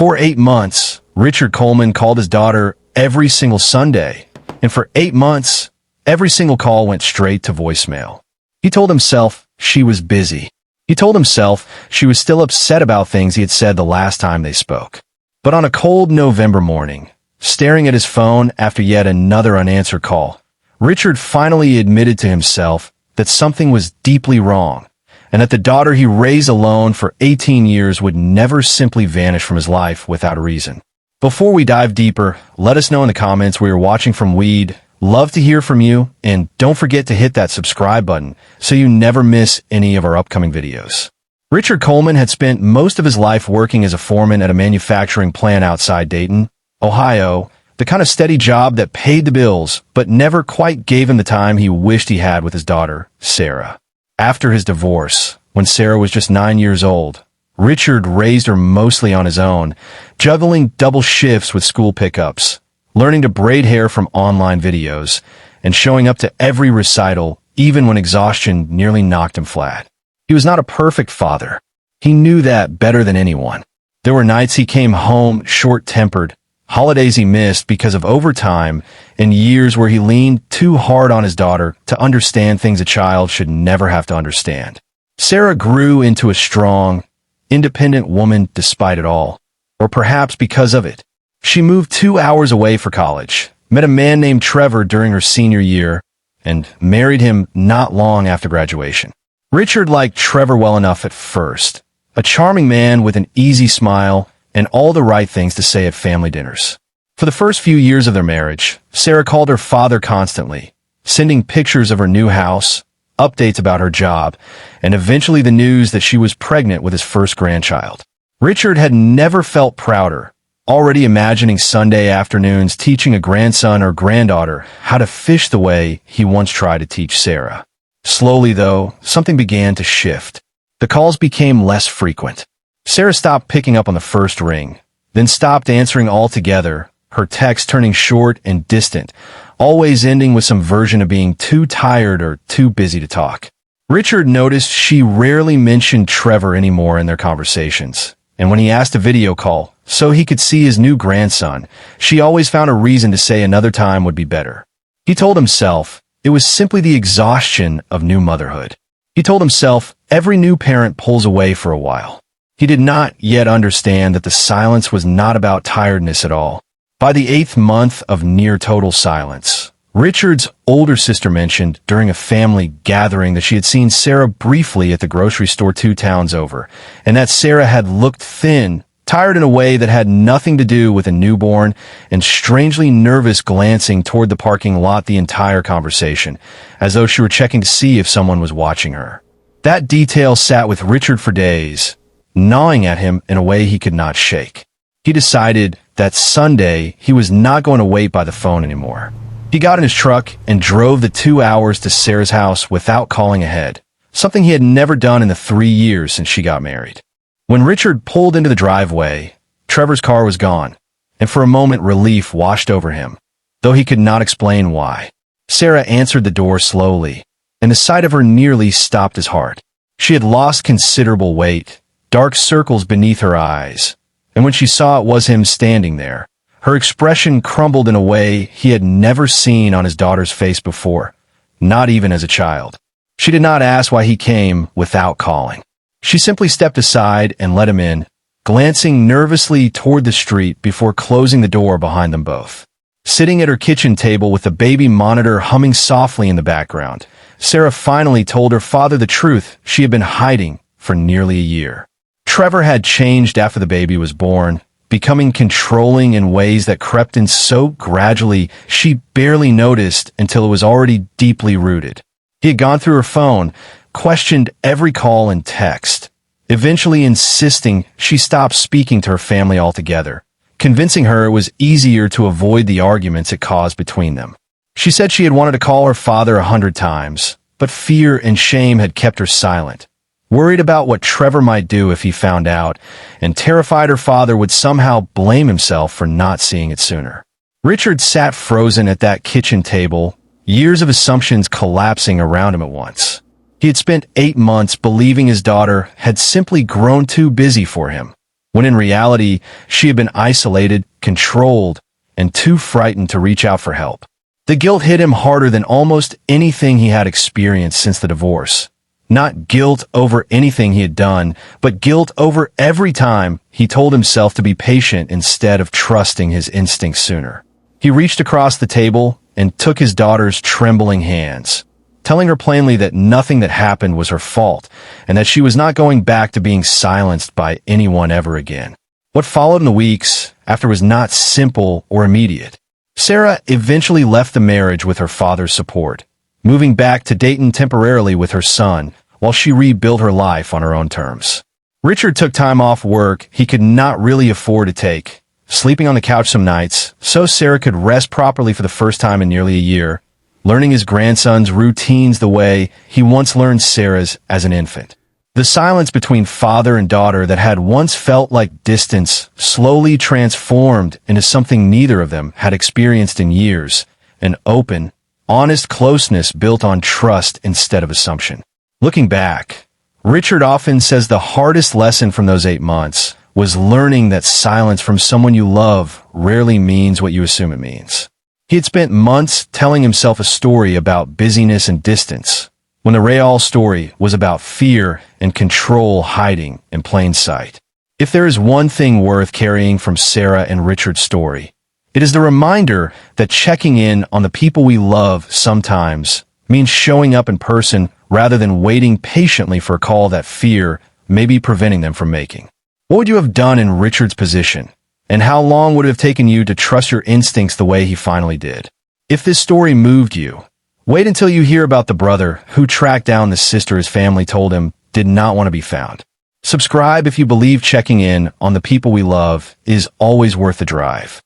For 8 months, Richard Coleman called his daughter every single Sunday, and for 8 months, every single call went straight to voicemail. He told himself she was busy. He told himself she was still upset about things he had said the last time they spoke. But on a cold November morning, staring at his phone after yet another unanswered call, Richard finally admitted to himself that something was deeply wrong, and that the daughter he raised alone for 18 years would never simply vanish from his life without a reason. Before we dive deeper, let us know in the comments where you're watching from. We'd love to hear from you, and don't forget to hit that subscribe button so you never miss any of our upcoming videos. Richard Coleman had spent most of his life working as a foreman at a manufacturing plant outside Dayton, Ohio, the kind of steady job that paid the bills but never quite gave him the time he wished he had with his daughter, Sarah. After his divorce, when Sarah was just 9 years old, Richard raised her mostly on his own, juggling double shifts with school pickups, learning to braid hair from online videos, and showing up to every recital even when exhaustion nearly knocked him flat. He was not a perfect father. He knew that better than anyone. There were nights he came home short-tempered, holidays he missed because of overtime, and years where he leaned too hard on his daughter to understand things a child should never have to understand. Sarah grew into a strong, independent woman despite it all, or perhaps because of it. She moved 2 hours away for college, met a man named Trevor during her senior year, and married him not long after graduation. Richard liked Trevor well enough at first, a charming man with an easy smile and all the right things to say at family dinners. For the first few years of their marriage, Sarah called her father constantly, sending pictures of her new house, updates about her job, and eventually the news that she was pregnant with his first grandchild. Richard had never felt prouder, already imagining Sunday afternoons teaching a grandson or granddaughter how to fish the way he once tried to teach Sarah. Slowly, though, something began to shift. The calls became less frequent. Sarah stopped picking up on the first ring, then stopped answering altogether, her texts turning short and distant, always ending with some version of being too tired or too busy to talk. Richard noticed she rarely mentioned Trevor anymore in their conversations, and when he asked a video call, so he could see his new grandson, she always found a reason to say another time would be better. He told himself it was simply the exhaustion of new motherhood. He told himself every new parent pulls away for a while. He did not yet understand that the silence was not about tiredness at all. By the 8th month of near total silence, Richard's older sister mentioned during a family gathering that she had seen Sarah briefly at the grocery store 2 towns over, and that Sarah had looked thin, tired in a way that had nothing to do with a newborn, and strangely nervous, glancing toward the parking lot the entire conversation, as though she were checking to see if someone was watching her. That detail sat with Richard for days, gnawing at him in a way he could not shake. He decided that Sunday he was not going to wait by the phone anymore. He got in his truck and drove the 2 hours to Sarah's house without calling ahead, something he had never done in the 3 years since she got married. When Richard pulled into the driveway, Trevor's car was gone, and for a moment relief washed over him, though he could not explain why. Sarah answered the door slowly, and the sight of her nearly stopped his heart. She had lost considerable weight, dark circles beneath her eyes, and when she saw it was him standing there, her expression crumbled in a way he had never seen on his daughter's face before, not even as a child. She did not ask why he came without calling. She simply stepped aside and let him in, glancing nervously toward the street before closing the door behind them both. Sitting at her kitchen table with the baby monitor humming softly in the background, Sarah finally told her father the truth she had been hiding for nearly a year. Trevor had changed after the baby was born, becoming controlling in ways that crept in so gradually she barely noticed until it was already deeply rooted. He had gone through her phone, questioned every call and text, eventually insisting she stop speaking to her family altogether, convincing her it was easier to avoid the arguments it caused between them. She said she had wanted to call her father 100 times, but fear and shame had kept her silent, worried about what Trevor might do if he found out, and terrified her father would somehow blame himself for not seeing it sooner. Richard sat frozen at that kitchen table, years of assumptions collapsing around him at once. He had spent 8 months believing his daughter had simply grown too busy for him, when in reality, she had been isolated, controlled, and too frightened to reach out for help. The guilt hit him harder than almost anything he had experienced since the divorce. Not guilt over anything he had done, but guilt over every time he told himself to be patient instead of trusting his instincts sooner. He reached across the table and took his daughter's trembling hands, telling her plainly that nothing that happened was her fault and that she was not going back to being silenced by anyone ever again. What followed in the weeks after was not simple or immediate. Sarah eventually left the marriage with her father's support, moving back to Dayton temporarily with her son while she rebuilt her life on her own terms. Richard took time off work he could not really afford to take, sleeping on the couch some nights so Sarah could rest properly for the first time in nearly a year, learning his grandson's routines the way he once learned Sarah's as an infant. The silence between father and daughter that had once felt like distance slowly transformed into something neither of them had experienced in years, an open, honest closeness built on trust instead of assumption. Looking back, Richard often says the hardest lesson from those 8 months was learning that silence from someone you love rarely means what you assume it means. He had spent months telling himself a story about busyness and distance, when the real story was about fear and control hiding in plain sight. If there is one thing worth carrying from Sarah and Richard's story, it is the reminder that checking in on the people we love sometimes means showing up in person rather than waiting patiently for a call that fear may be preventing them from making. What would you have done in Richard's position? And how long would it have taken you to trust your instincts the way he finally did? If this story moved you, wait until you hear about the brother who tracked down the sister his family told him did not want to be found. Subscribe if you believe checking in on the people we love is always worth the drive.